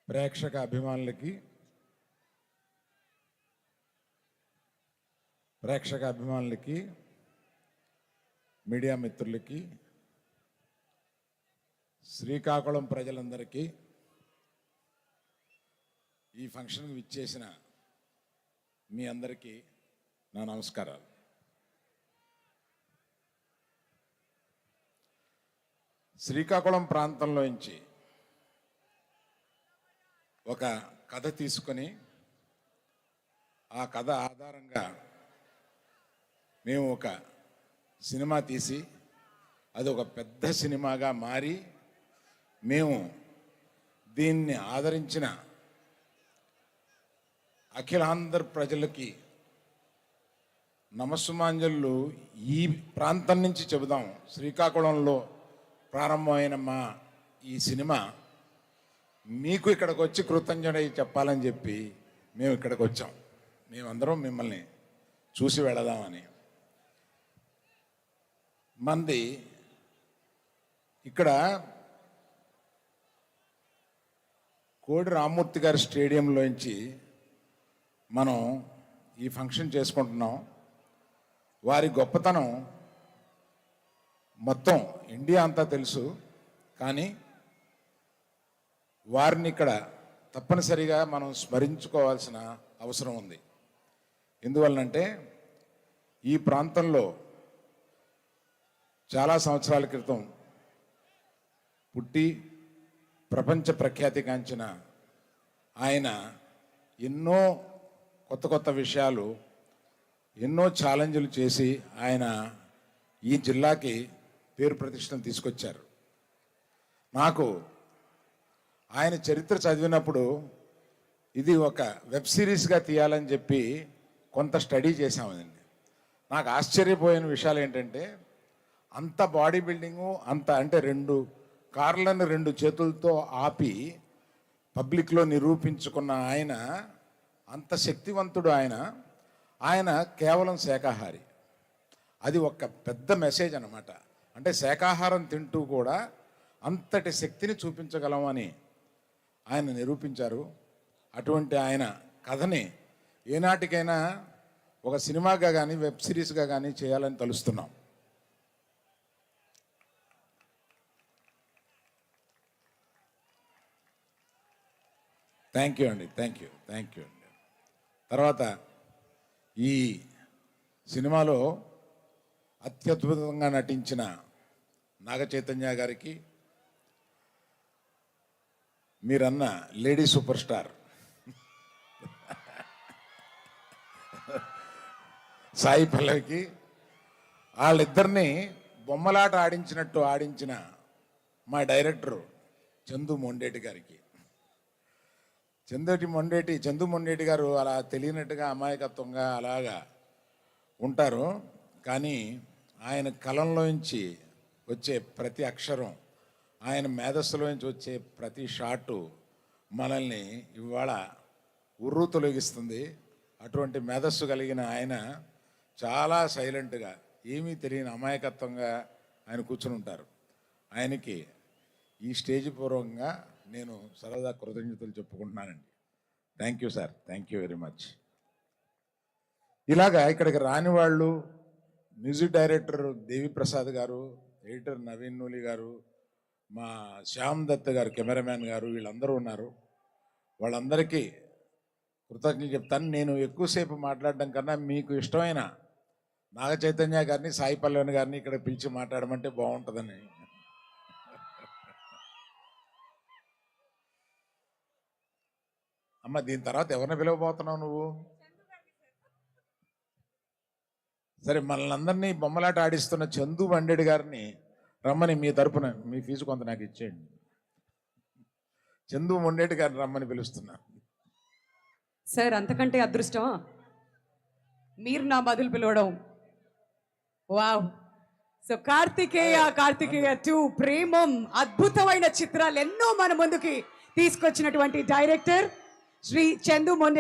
ప్రేక్షక అభిమానులకి మీడియా మిత్రులకి శ్రీకాకుళం ప్రజలందరికీ ఈ ఫంక్షన్కి విచ్చేసిన మీ అందరికీ నా నమస్కారాలు. శ్రీకాకుళం ప్రాంతంలోంచి ఒక కథ తీసుకొని ఆ కథ ఆధారంగా మేము ఒక సినిమా తీసి అది ఒక పెద్ద సినిమాగా మారి మేము దీన్ని ఆదరించిన అఖిలాంధ్ర ప్రజలకి నమస్సుమాంజలు ఈ ప్రాంతం నుంచి చెబుదాం. శ్రీకాకుళంలో ప్రారంభమైన మా ఈ సినిమా మీకు ఇక్కడికి వచ్చి కృతజ్ఞత చెప్పాలని చెప్పి మేము ఇక్కడికి వచ్చాం. మేమందరం మిమ్మల్ని చూసి వెళదామని. మంది ఇక్కడ కోడి రామ్మూర్తి గారి స్టేడియంలోంచి మనం ఈ ఫంక్షన్ చేసుకుంటున్నాం. వారి గొప్పతనం మొత్తం ఇండియా అంతా తెలుసు, కానీ వారిని ఇక్కడ తప్పనిసరిగా మనం స్మరించుకోవాల్సిన అవసరం ఉంది. ఎందువలనంటే ఈ ప్రాంతంలో చాలా సంవత్సరాల క్రితం పుట్టి ప్రపంచ ప్రఖ్యాతిగాంచిన ఆయన ఎన్నో కొత్త కొత్త విషయాలు, ఎన్నో ఛాలెంజ్లు చేసి ఆయన ఈ జిల్లాకి పేరు ప్రతిష్టను తీసుకొచ్చారు. నాకు ఆయన చరిత్ర చదివినప్పుడు ఇది ఒక వెబ్ సిరీస్గా తీయాలని చెప్పి కొంత స్టడీ చేశామండి. నాకు ఆశ్చర్యపోయిన విషయాలు ఏంటంటే అంత బాడీ బిల్డింగు, అంత అంటే 2 కార్లను 2 చేతులతో ఆపి పబ్లిక్లో నిరూపించుకున్న ఆయన, అంత శక్తివంతుడు ఆయన కేవలం శాకాహారి. అది ఒక పెద్ద మెసేజ్ అన్నమాట. అంటే శాకాహారం తింటూ కూడా అంతటి శక్తిని చూపించగలమని ఆయన నిరూపించారు. అటువంటి ఆయన కథని ఏనాటికైనా ఒక సినిమాగా కానీ వెబ్ సిరీస్గా కానీ చేయాలని తలుస్తున్నాం. థ్యాంక్ యూ అండి. తర్వాత ఈ సినిమాలో అత్యద్భుతంగా నటించిన నాగ చైతన్య గారికి, మీరన్న లేడీ సూపర్ స్టార్ సాయి పల్లవికి, వాళ్ళిద్దరినీ బొమ్మలాట ఆడించినట్టు ఆడించిన మా డైరెక్టరు చందు మొండేటి గారికి. చందు మొండేటి గారు అలా తెలియనట్టుగా అమాయకత్వంగా అలాగా ఉంటారు, కానీ ఆయన కలంలోంచి వచ్చే ప్రతి అక్షరం, ఆయన మేధస్సులోంచి వచ్చే ప్రతి షాటు మనల్ని ఇవాళ ఉర్రు తొలగిస్తుంది. అటువంటి మేధస్సు కలిగిన ఆయన చాలా సైలెంట్గా, ఏమీ తెలియని అమాయకత్వంగా ఆయన కూర్చుని ఉంటారు. ఆయనకి ఈ స్టేజ్ పూర్వకంగా నేను సరదా కృతజ్ఞతలు చెప్పుకుంటున్నానండి. Thank you sir, thank you very much. ఇలాగా ఇక్కడికి రాని వాళ్ళు మ్యూజిక్ డైరెక్టర్ దేవి ప్రసాద్ గారు, ఎడిటర్ నవీన్ నూలి గారు, మా శ్యామ్ దత్ గారు కెమెరామ్యాన్ గారు, వీళ్ళందరూ ఉన్నారు. వాళ్ళందరికీ కృతజ్ఞతలు చెప్తాను. నేను ఎక్కువసేపు మాట్లాడడం కన్నా మీకు ఇష్టమైన నాగ చైతన్య గారిని, సాయి పల్లవి గారిని ఇక్కడ పిలిచి మాట్లాడమంటే బాగుంటుందని. అమ్మ, దీని తర్వాత ఎవరిని పిలవబోతున్నావు నువ్వు? సరే, మనల్ని అందరినీ బొమ్మలాట ఆడిస్తున్న చందు బండేడి గారిని రమ్మని, మీ తరపున మీ ఫీజు కొంత నాకు ఇచ్చేయండి. చందు మొండేటి గారిని రమ్మని పిలుస్తున్నా. సార్, అంతకంటే అదృష్టమా మీరు నా బదులు పిలవడం. వావ్. సో కార్తికేయ 2 ప్రేమం అద్భుతమైన చిత్రాలు ఎన్నో మన ముందుకి తీసుకొచ్చినటువంటి డైరెక్టర్ శ్రీ చందు మొండే